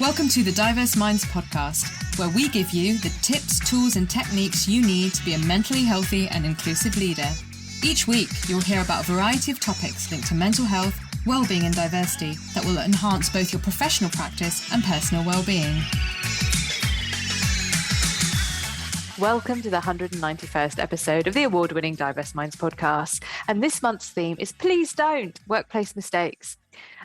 Welcome to the Diverse Minds podcast, where we give you the tips, tools, and techniques you need to be a mentally healthy and inclusive leader. Each week, you'll hear about a variety of topics linked to mental health, well-being, and diversity that will enhance both your professional practice and personal well-being. Welcome to the 191st episode of the award-winning Diverse Minds podcast. And this month's theme is Please Don't Workplace Mistakes.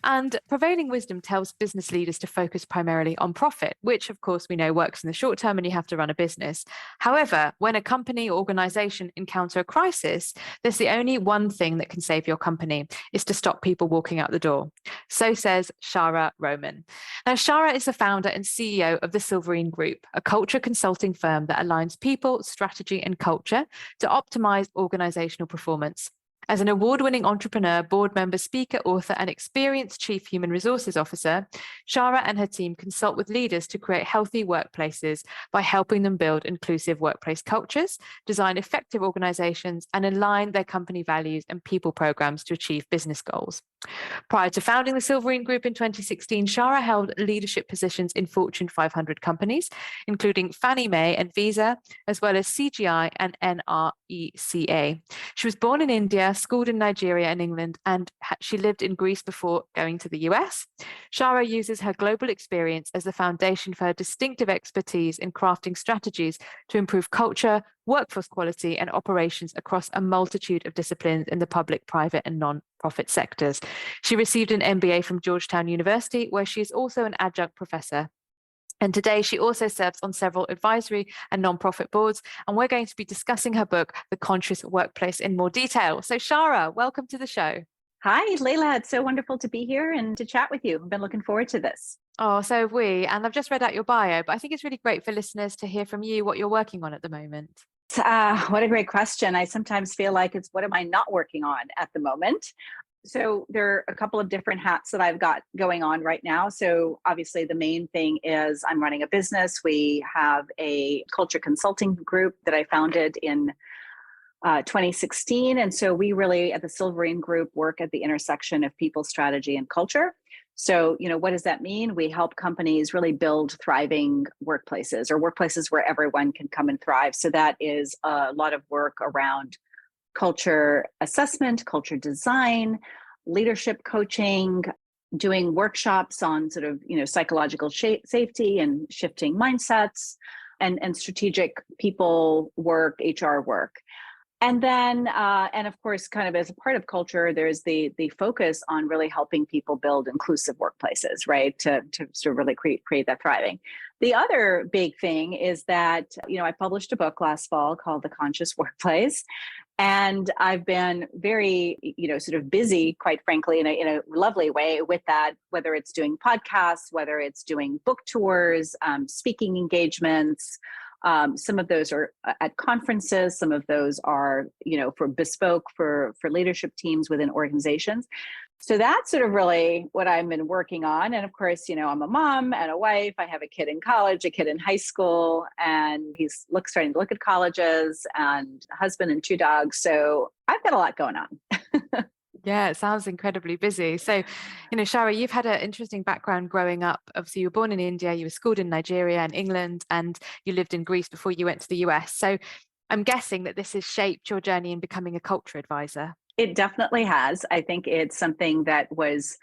And prevailing wisdom tells business leaders to focus primarily on profit, which of course we know works in the short term and you have to run a business. However, when a company or organization encounter a crisis, there's the only one thing that can save your company is to stop people walking out the door. So says Shaara Roman. Now, Shaara is the founder and CEO of the Silverene Group, a culture consulting firm that aligns people, strategy, and culture to optimize organizational performance. As an award-winning entrepreneur, board member, speaker, author, and experienced chief human resources officer, Shaara and her team consult with leaders to create healthy workplaces by helping them build inclusive workplace cultures, design effective organizations, and align their company values and people programs to achieve business goals. Prior to founding the Silverene Group in 2016, Shaara held leadership positions in Fortune 500 companies, including Fannie Mae and Visa, as well as CGI and NRECA. She was born in India, schooled in Nigeria and England, and she lived in Greece before going to the US. Shaara uses her global experience as the foundation for her distinctive expertise in crafting strategies to improve culture, workforce quality, and operations across a multitude of disciplines in the public, private, and non-profit sectors. She received an MBA from Georgetown University, where she is also an adjunct professor. And today she also serves on several advisory and non-profit boards. And we're going to be discussing her book, The Conscious Workplace, in more detail. So Shaara, welcome to the show. Hi, Leila. It's so wonderful to be here and to chat with you. I've been looking forward to this. Oh, so have we. And I've just read out your bio, but I think it's really great for listeners to hear from you what you're working on at the moment. What a great question. I sometimes feel like it's what am I not working on at the moment? So there are a couple of different hats that I've got going on right now. So obviously the main thing is I'm running a business. We have a culture consulting group that I founded in 2016. And so we really at the Silverene Group work at the intersection of people, strategy, and culture. So, what does that mean? We help companies really build thriving workplaces or workplaces where everyone can come and thrive. So that is a lot of work around culture assessment, culture design, leadership coaching, doing workshops on sort of, psychological safety and shifting mindsets and strategic people work, HR work. And then, and of course, kind of as a part of culture, there's the focus on really helping people build inclusive workplaces, right? To sort of really create that thriving. The other big thing is that, I published a book last fall called The Conscious Workplace. And I've been very, sort of busy, quite frankly, in a lovely way with that, whether it's doing podcasts, whether it's doing book tours, speaking engagements. Some of those are at conferences. Some of those are, for bespoke for leadership teams within organizations. So that's sort of really what I've been working on. And of course, I'm a mom and a wife. I have a kid in college, a kid in high school, and he's starting to look at colleges, and a husband and 2 dogs. So I've got a lot going on. Yeah, it sounds incredibly busy. So, Shaara, you've had an interesting background growing up. Obviously, you were born in India, you were schooled in Nigeria and England, and you lived in Greece before you went to the US. So I'm guessing that this has shaped your journey in becoming a culture advisor. It definitely has. I think it's something that was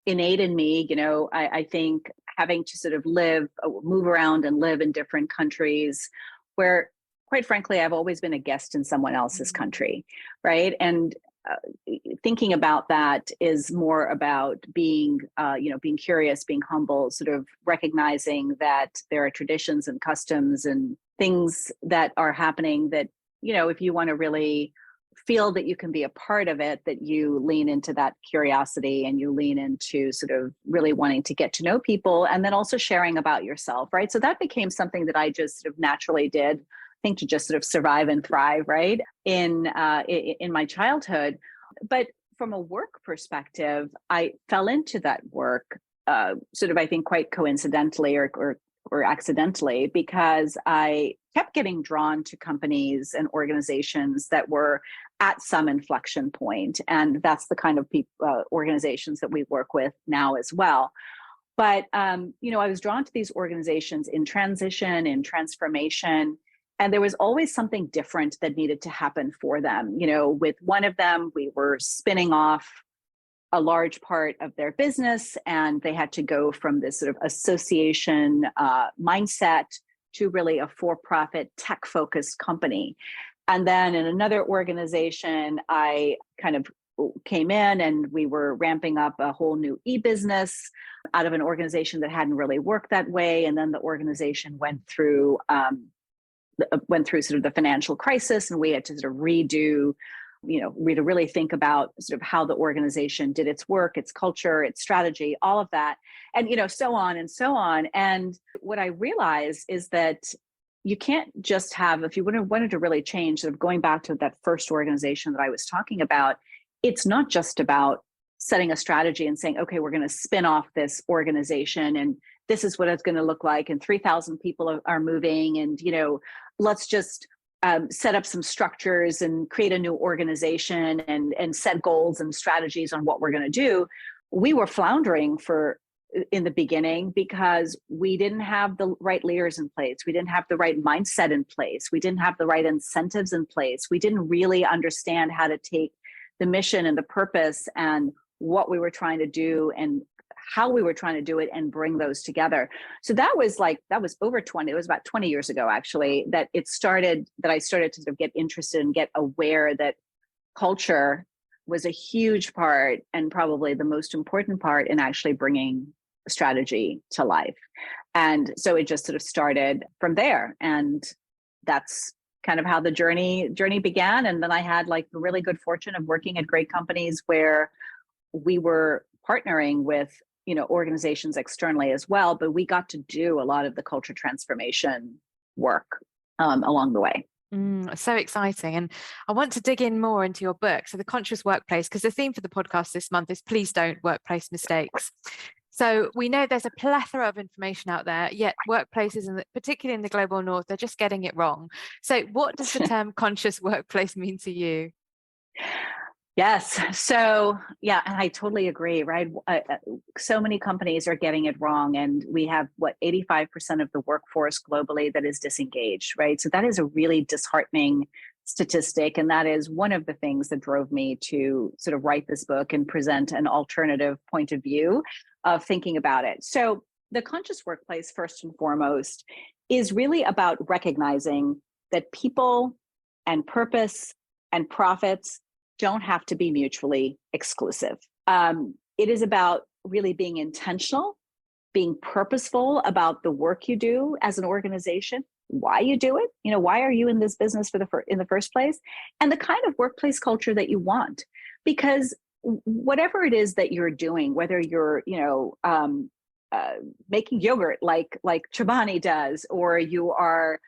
innate in me. I think having to sort of move around and live in different countries where, quite frankly, I've always been a guest in someone else's country, right? And thinking about that is more about being curious, being humble, sort of recognizing that there are traditions and customs and things that are happening that, if you want to really feel that you can be a part of it, that you lean into that curiosity and you lean into sort of really wanting to get to know people and then also sharing about yourself, right? So that became something that I just sort of naturally did. To just sort of survive and thrive, right, in my childhood. But from a work perspective, I fell into that work sort of, I think, quite coincidentally or accidentally, because I kept getting drawn to companies and organizations that were at some inflection point. And that's the kind of organizations that we work with now as well. But, I was drawn to these organizations in transition, in transformation, and there was always something different that needed to happen for them. With one of them, we were spinning off a large part of their business, and they had to go from this sort of association mindset to really a for-profit tech-focused company. And then in another organization, I kind of came in and we were ramping up a whole new e-business out of an organization that hadn't really worked that way. And then the organization went through sort of the financial crisis, and we had to sort of redo, really think about sort of how the organization did its work, its culture, its strategy, all of that, and so on and so on. And what I realized is that you can't just have, if you wanted to really change, sort of going back to that first organization that I was talking about, it's not just about setting a strategy and saying, okay, we're going to spin off this organization and this is what it's going to look like. And 3,000 people are moving, and, let's just set up some structures and create a new organization and set goals and strategies on what we're going to do. We were floundering in the beginning because we didn't have the right leaders in place. We didn't have the right mindset in place. We didn't have the right incentives in place. We didn't really understand how to take the mission and the purpose and what we were trying to do and how we were trying to do it and bring those together. So that was about 20 years ago, actually, that I started to sort of get interested and get aware that culture was a huge part and probably the most important part in actually bringing strategy to life. And so it just sort of started from there. And that's kind of how the journey began. And then I had the really good fortune of working at great companies where we were partnering with organizations externally as well, but we got to do a lot of the culture transformation work along the way. So exciting. And I want to dig in more into your book, so The Conscious Workplace, because the theme for the podcast this month is Please Don't Workplace Mistakes. So we know there's a plethora of information out there, yet workplaces, and particularly in the global north, they're just getting it wrong. So what does the term conscious workplace mean to you? Yes. So, yeah, and I totally agree, right? So many companies are getting it wrong. And we have 85% of the workforce globally that is disengaged, right? So that is a really disheartening statistic. And that is one of the things that drove me to sort of write this book and present an alternative point of view of thinking about it. So the conscious workplace, first and foremost, is really about recognizing that people and purpose and profits don't have to be mutually exclusive. It is about really being intentional, being purposeful about the work you do as an organization, why you do it, why are you in this business in the first place, and the kind of workplace culture that you want. Because whatever it is that you're doing, whether you're, making yogurt like Chobani does, or you are,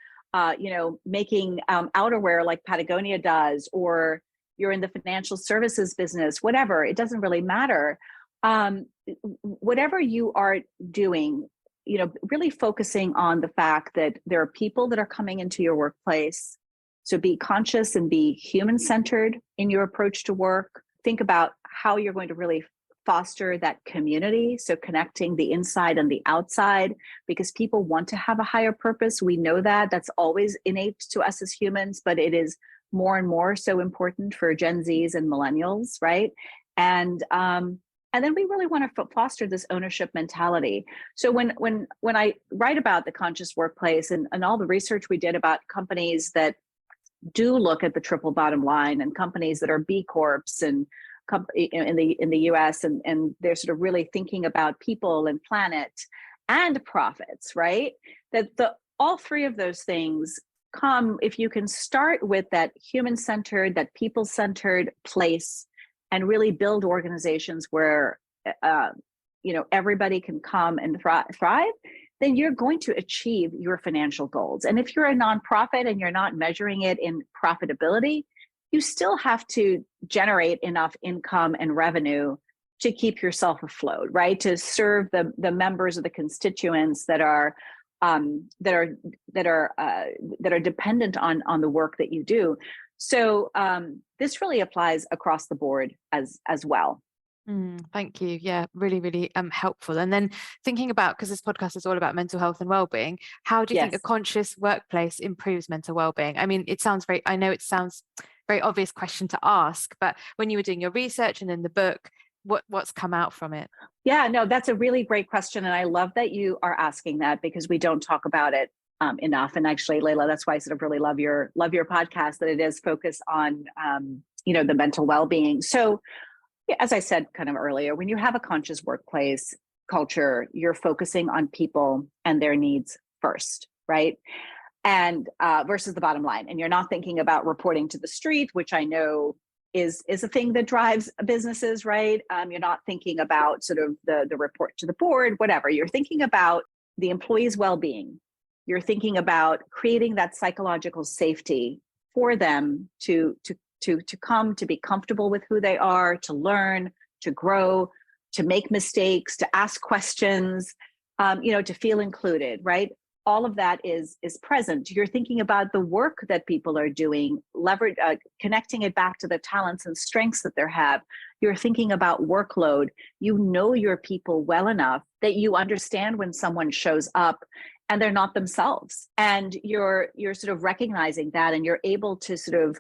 making outerwear like Patagonia does, or you're in the financial services business, whatever, it doesn't really matter. Whatever you are doing, really focusing on the fact that there are people that are coming into your workplace. So be conscious and be human-centered in your approach to work. Think about how you're going to really foster that community. So connecting the inside and the outside, because people want to have a higher purpose. We know that. That's always innate to us as humans, but it is more and more so important for Gen Zs and millennials, right? And then we really want to foster this ownership mentality. So when I write about the conscious workplace and all the research we did about companies that do look at the triple bottom line, and companies that are B Corps and in the US, and they're sort of really thinking about people and planet and profits, right? That all three of those things come if you can start with that human-centered, that people-centered place, and really build organizations where everybody can come and thrive, then you're going to achieve your financial goals. And if you're a nonprofit and you're not measuring it in profitability, you still have to generate enough income and revenue to keep yourself afloat, right? To serve the members of the constituents that are dependent on the work that you do. So this really applies across the board as well. Thank you. Yeah, really, really helpful. And then thinking about, because this podcast is all about mental health and well-being, how do you think a Yes. conscious workplace improves mental well-being? I mean, I know it sounds very obvious question to ask, but when you were doing your research and in the book, what's come out from it? Yeah, no, that's a really great question. And I love that you are asking that because we don't talk about it enough. And actually, Layla, that's why I sort of really love your podcast, that it is focused on the mental well-being. So yeah, as I said kind of earlier, when you have a conscious workplace culture, you're focusing on people and their needs first, right? And versus the bottom line. And you're not thinking about reporting to the street, which I know is a thing that drives businesses, right? You're not thinking about sort of the report to the board, whatever. You're thinking about the employee's well-being. You're thinking about creating that psychological safety for them to come to be comfortable with who they are, to learn, to grow, to make mistakes, to ask questions, to feel included, right? All of that is present. You're thinking about the work that people are doing, connecting it back to the talents and strengths that they have. You're thinking about workload. You know your people well enough that you understand when someone shows up and they're not themselves, and you're sort of recognizing that, and you're able to sort of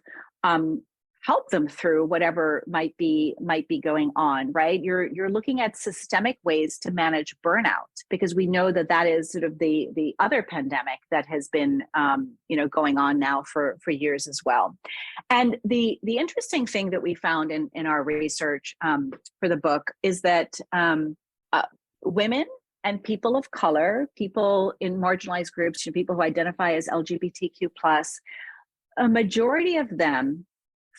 help them through whatever might be going on, right? You're looking at systemic ways to manage burnout, because we know that is sort of the other pandemic that has been going on now for years as well. And the interesting thing that we found in our research for the book is that women and people of color, people in marginalized groups, people who identify as LGBTQ+, a majority of them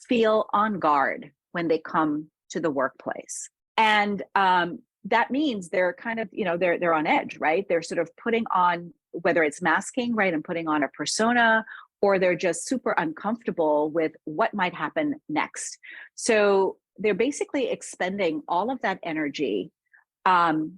feel on guard when they come to the workplace. And that means they're kind of, they're on edge, right? They're sort of putting on, whether it's masking, right, and putting on a persona, or they're just super uncomfortable with what might happen next. So they're basically expending all of that energy,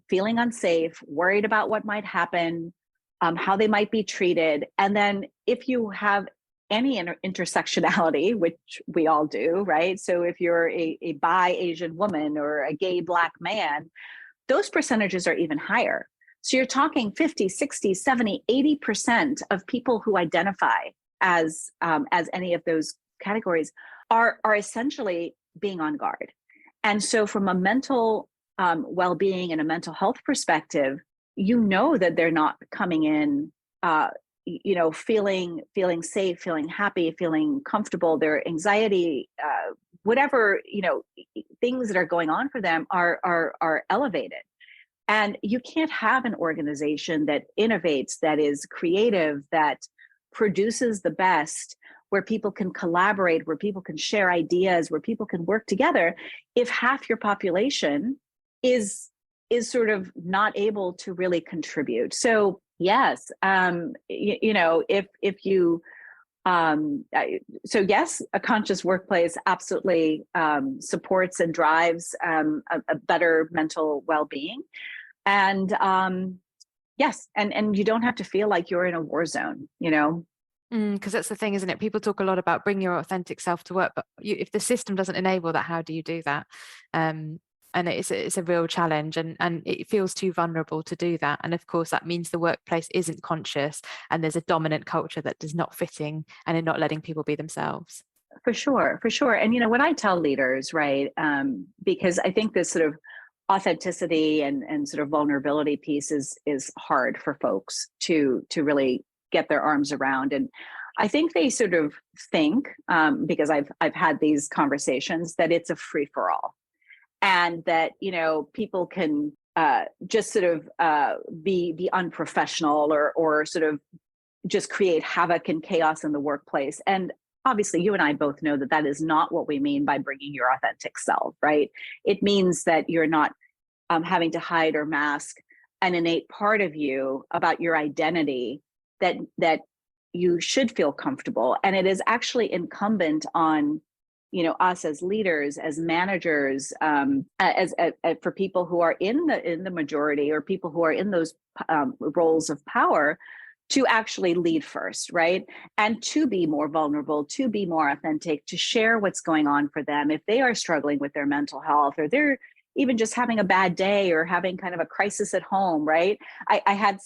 feeling unsafe, worried about what might happen, how they might be treated. And then if you have any intersectionality, which we all do, right? So if you're a bi Asian woman or a gay Black man, those percentages are even higher. So you're talking 50, 60, 70, 80% of people who identify as any of those categories are essentially being on guard. And so from a mental well-being and a mental health perspective, that they're not coming in feeling safe, feeling happy, feeling comfortable. Their anxiety, whatever, things that are going on for them are elevated. And you can't have an organization that innovates, that is creative, that produces the best, where people can collaborate, where people can share ideas, where people can work together, if half your population is sort of not able to really contribute. So yes, if you, so yes, a conscious workplace absolutely supports and drives a better mental well-being, and yes, and you don't have to feel like you're in a war zone, Because that's the thing, isn't it? People talk a lot about bring your authentic self to work, but if the system doesn't enable that, how do you do that? And it's a real challenge, and it feels too vulnerable to do that. And of course, that means the workplace isn't conscious, and there's a dominant culture that is not fitting and in not letting people be themselves. For sure. And when I tell leaders, right, because I think this sort of authenticity and sort of vulnerability piece is hard for folks to really get their arms around. And I think they sort of think, because I've had these conversations, that it's a free for all. And that, people can just sort of be unprofessional or sort of just create havoc and chaos in the workplace. And obviously, you and I both know that is not what we mean by bringing your authentic self, right? It means that you're not having to hide or mask an innate part of you about your identity that you should feel comfortable. And it is actually incumbent on us as leaders, as managers, as for people who are in the majority, or people who are in those roles of power, to actually lead first, right? And to be more vulnerable, to be more authentic, to share what's going on for them. If they are struggling with their mental health, or they're even just having a bad day or having kind of a crisis at home, right? I had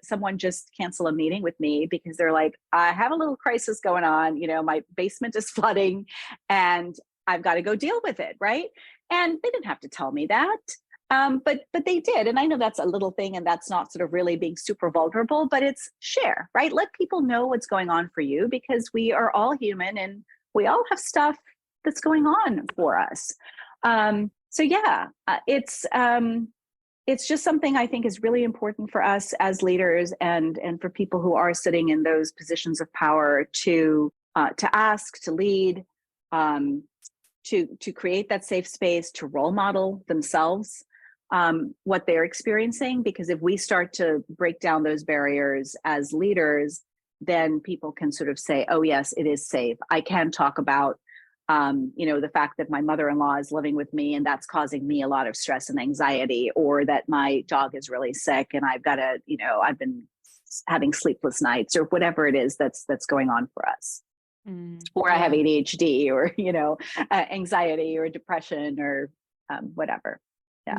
someone just cancel a meeting with me because they're like, I have a little crisis going on. My basement is flooding and I've got to go deal with it, right? And they didn't have to tell me that. But they did. And I know that's a little thing and that's not sort of really being super vulnerable, but it's share, right? Let people know what's going on for you because we are all human and we all have stuff that's going on for us. So yeah, it's just something I think is really important for us as leaders and for people who are sitting in those positions of power to ask, to lead, to create that safe space, to role model themselves what they're experiencing. Because if we start to break down those barriers as leaders, then people can sort of say, oh yes, it is safe. I can talk about the fact that my mother-in-law is living with me and that's causing me a lot of stress and anxiety, or that my dog is really sick and I've got to, I've been having sleepless nights, or whatever it is that's going on for us. Or I have ADHD or, anxiety or depression or whatever.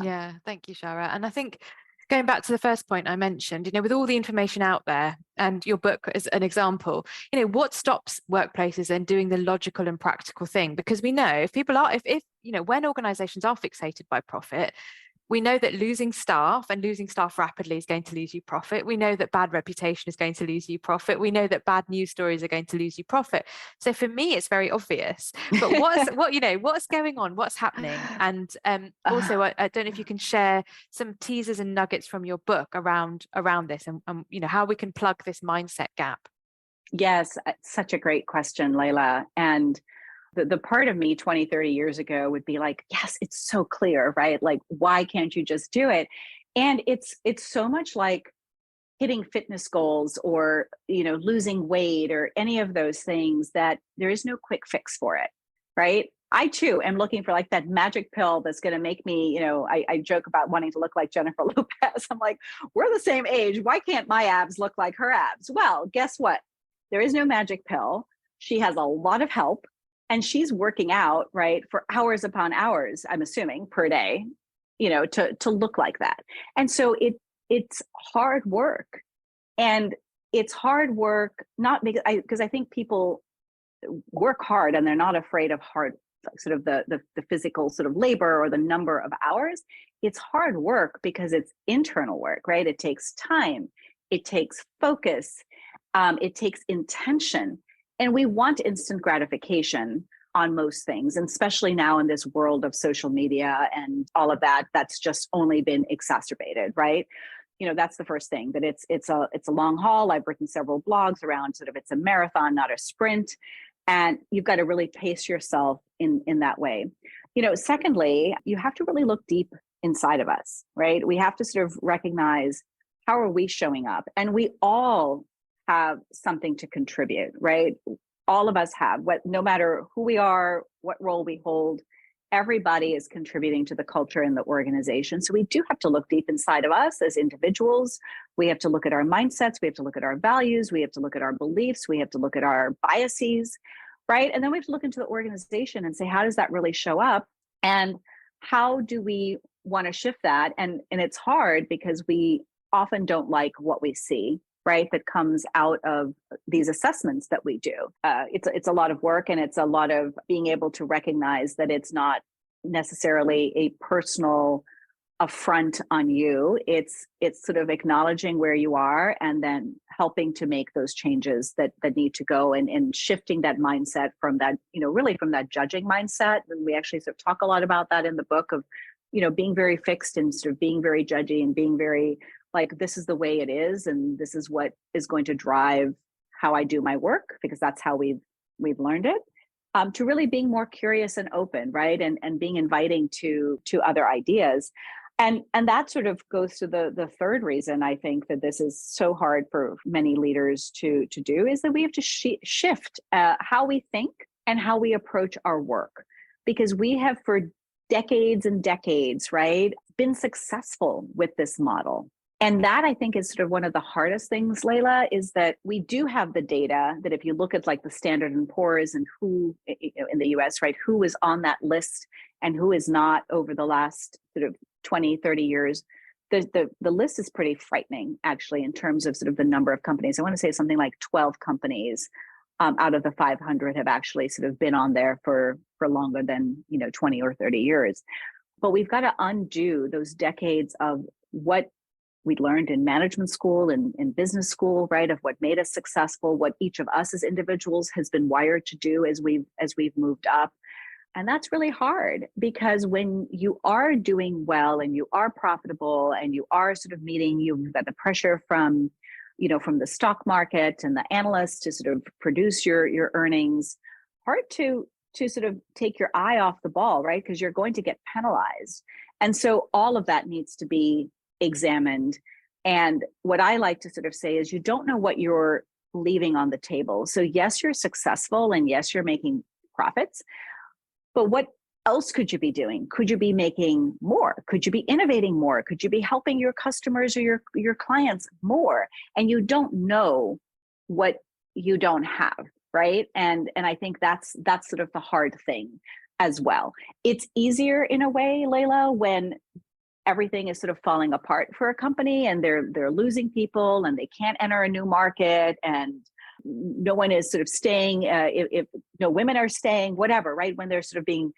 Yeah. Thank you, Shaara. And I think going back to the first point I mentioned, with all the information out there and your book as an example, what stops workplaces in doing the logical and practical thing? Because we know if when organizations are fixated by profit, we know that losing staff rapidly is going to lose you profit. We know that bad reputation is going to lose you profit. We know that bad news stories are going to lose you profit. So for me, it's very obvious. But what's going on? What's happening? And also, I don't know if you can share some teasers and nuggets from your book around this, and how we can plug this mindset gap. Yes, such a great question, Layla. And the part of me 20, 30 years ago would be like, yes, it's so clear, right? Like, why can't you just do it? And it's so much like hitting fitness goals or, losing weight or any of those things that there is no quick fix for it, right? I too am looking for like that magic pill that's going to make me, I joke about wanting to look like Jennifer Lopez. I'm like, we're the same age. Why can't my abs look like her abs? Well, guess what? There is no magic pill. She has a lot of help. And she's working out, right, for hours upon hours, I'm assuming, per day, to look like that. And so it's hard work. And it's hard work, not because I think people work hard and they're not afraid of hard, sort of the physical sort of labor or the number of hours. It's hard work because it's internal work, right? It takes time. It takes focus. It takes intention. And we want instant gratification on most things, and especially now in this world of social media and all of that, that's just only been exacerbated, right? That's the first thing, that it's a long haul. I've written several blogs around sort of it's a marathon, not a sprint. And you've got to really pace yourself in that way. Secondly, you have to really look deep inside of us, right? We have to sort of recognize, how are we showing up? And we all have something to contribute, right? All of us have, no matter who we are, what role we hold, everybody is contributing to the culture in the organization. So we do have to look deep inside of us as individuals. We have to look at our mindsets. We have to look at our values. We have to look at our beliefs. We have to look at our biases, right? And then we have to look into the organization and say, how does that really show up? And how do we want to shift that? And it's hard because we often don't like what we see, right, that comes out of these assessments that we do. It's a lot of work, and it's a lot of being able to recognize that it's not necessarily a personal affront on you. It's sort of acknowledging where you are and then helping to make those changes that need to go, and shifting that mindset from that, really from that judging mindset. And we actually sort of talk a lot about that in the book of, being very fixed and sort of being very judgy and being very like, this is the way it is, and this is what is going to drive how I do my work, because that's how we've learned it. To really being more curious and open, right, and being inviting to other ideas, and that sort of goes to the third reason I think that this is so hard for many leaders to do, is that we have to shift how we think and how we approach our work, because we have for decades and decades, right, been successful with this model. And that, I think, is sort of one of the hardest things, Layla, is that we do have the data that if you look at like the Standard and Poor's and who, in the US, right, who is on that list and who is not over the last sort of 20, 30 years, the list is pretty frightening, actually, in terms of sort of the number of companies. I want to say something like 12 companies out of the 500 have actually sort of been on there for longer than, 20 or 30 years. But we've got to undo those decades of what we learned in management school and in business school, right, of what made us successful, what each of us as individuals has been wired to do as we've moved up. And that's really hard, because when you are doing well and you are profitable and you are sort of you've got the pressure from the stock market and the analysts to sort of produce your earnings, hard to sort of take your eye off the ball, right? Because you're going to get penalized. And so all of that needs to be examined. And what I like to sort of say is, you don't know what you're leaving on the table. So yes, you're successful, and yes, you're making profits, but what else could you be doing? Could you be making more? Could you be innovating more? Could you be helping your customers or your clients more? And you don't know what you don't have, right? And I think that's sort of the hard thing as well. It's easier in a way, Layla, when everything is sort of falling apart for a company and they're losing people and they can't enter a new market and no one is sort of staying, if no women are staying, whatever, right? When they're sort of being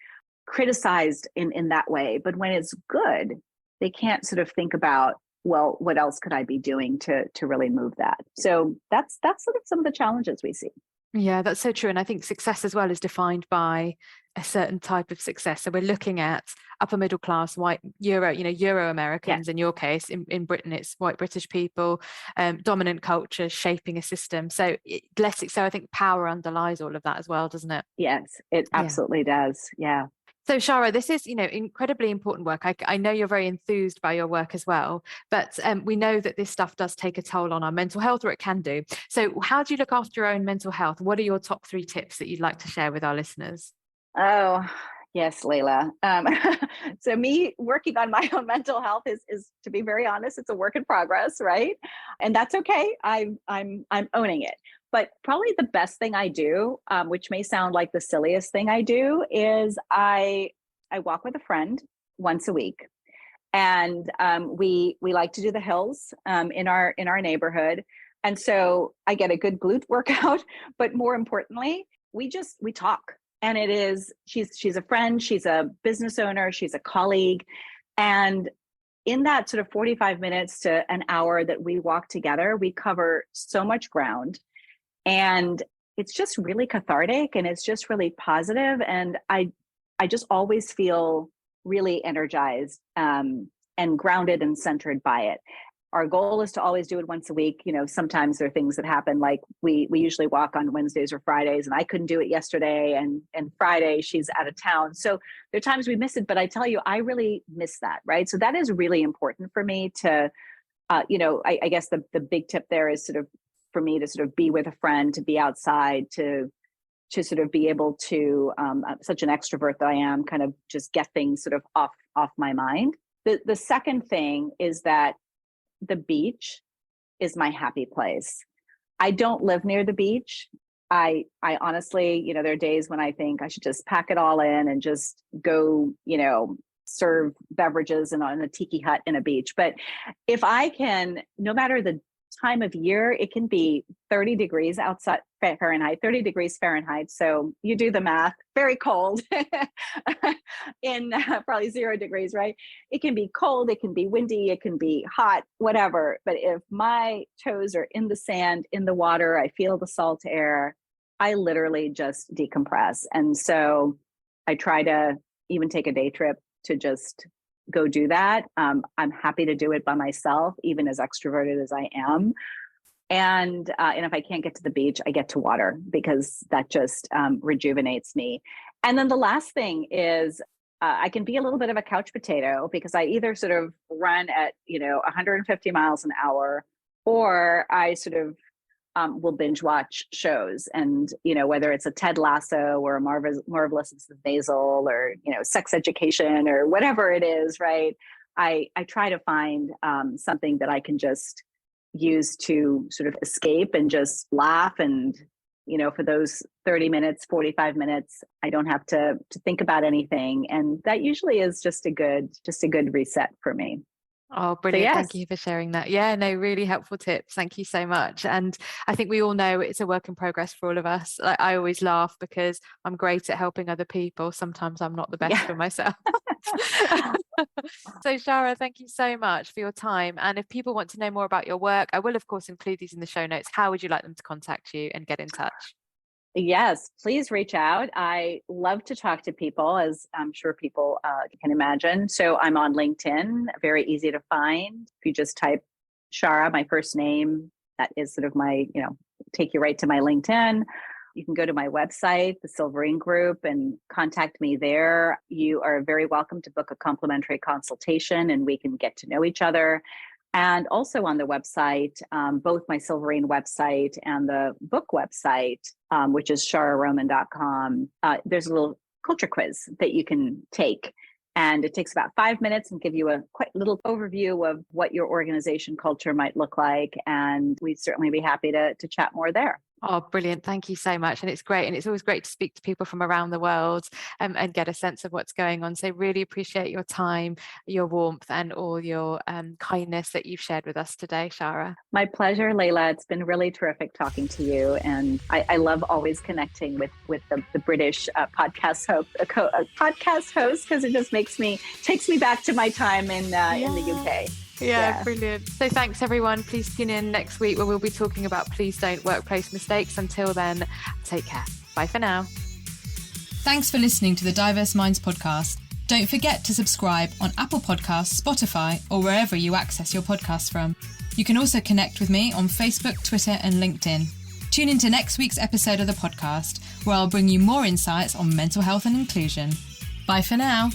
criticized in that way. But when it's good, they can't sort of think about, well, what else could I be doing to really move that? So that's sort of some of the challenges we see. Yeah, that's so true. And I think success as well is defined by a certain type of success. So we're looking at upper middle class, white, Euro Americans, in your case. In Britain, it's white British people, dominant culture shaping a system. So I think power underlies all of that as well, doesn't it? Yes, it absolutely does. Yeah. So Shaara, this is, incredibly important work. I know you're very enthused by your work as well, but we know that this stuff does take a toll on our mental health, or it can do. So how do you look after your own mental health? What are your top 3 tips that you'd like to share with our listeners? Oh, yes, Layla. So me working on my own mental health is, to be very honest, it's a work in progress, right? And that's okay. I'm owning it. But probably the best thing I do, which may sound like the silliest thing I do, is I walk with a friend once a week, and we like to do the hills in our neighborhood, and so I get a good glute workout. But more importantly, we talk, and she's a friend, she's a business owner, she's a colleague, and in that sort of 45 minutes to an hour that we walk together, we cover so much ground. And it's just really cathartic, and it's just really positive. And I just always feel really energized and grounded and centered by it. Our goal is to always do it once a week. Sometimes there are things that happen, like we usually walk on Wednesdays or Fridays, and I couldn't do it yesterday, and Friday she's out of town. So there are times we miss it, but I tell you, I really miss that, right? So that is really important for me to, I guess the big tip there is sort of for me to sort of be with a friend, to be outside, to sort of be able to, such an extrovert that I am, kind of just get things sort of off my mind. The second thing is that the beach is my happy place. I don't live near the beach. I honestly, there are days when I think I should just pack it all in and just go, serve beverages and on a tiki hut in a beach. But if I can, no matter the time of year, it can be 30 degrees outside Fahrenheit, 30 degrees Fahrenheit. So you do the math, very cold in probably 0 degrees, right? It can be cold, it can be windy, it can be hot, whatever. But if my toes are in the sand, in the water, I feel the salt air, I literally just decompress. And so I try to even take a day trip to just go do that. I'm happy to do it by myself, even as extroverted as I am. And if I can't get to the beach, I get to water, because that just rejuvenates me. And then the last thing is I can be a little bit of a couch potato, because I either sort of run at 150 miles an hour, or I sort of will binge watch shows. And whether it's a Ted Lasso or a Marvelous Mrs. Maisel, or Sex Education, or whatever it is, right? I try to find something that I can just use to sort of escape and just laugh. And, for those 30 minutes, 45 minutes, I don't have to think about anything. And that usually is just a good reset for me. Oh, brilliant. So, yes. Thank you for sharing that. Yeah, no, really helpful tips. Thank you so much. And I think we all know it's a work in progress for all of us. Like, I always laugh because I'm great at helping other people. Sometimes I'm not the best for myself. So Shaara, thank you so much for your time. And if people want to know more about your work, I will of course include these in the show notes. How would you like them to contact you and get in touch? Yes, please reach out. I love to talk to people, as I'm sure people can imagine. So I'm on LinkedIn, very easy to find. If you just type Shaara, my first name, that is sort of my, take you right to my LinkedIn. You can go to my website, the Silverene Group, and contact me there. You are very welcome to book a complimentary consultation and we can get to know each other. And also on the website, both my Silverene website and the book website, which is shaararoman.com, there's a little culture quiz that you can take. And it takes about 5 minutes and give you a quite little overview of what your organization culture might look like. And we'd certainly be happy to chat more there. Oh, brilliant. Thank you so much. And it's great. And it's always great to speak to people from around the world and get a sense of what's going on. So really appreciate your time, your warmth and all your kindness that you've shared with us today, Shaara. My pleasure, Layla. It's been really terrific talking to you. And I love always connecting with the British podcast host, because it just takes me back to my time in the UK. Yeah, brilliant. So thanks everyone. Please tune in next week where we'll be talking about please don't workplace mistakes. Until then, take care. Bye for now. Thanks for listening to the Diverse Minds podcast. Don't forget to subscribe on Apple Podcasts, Spotify, or wherever you access your podcasts from. You can also connect with me on Facebook, Twitter, and LinkedIn. Tune into next week's episode of the podcast, where I'll bring you more insights on mental health and inclusion. Bye for now.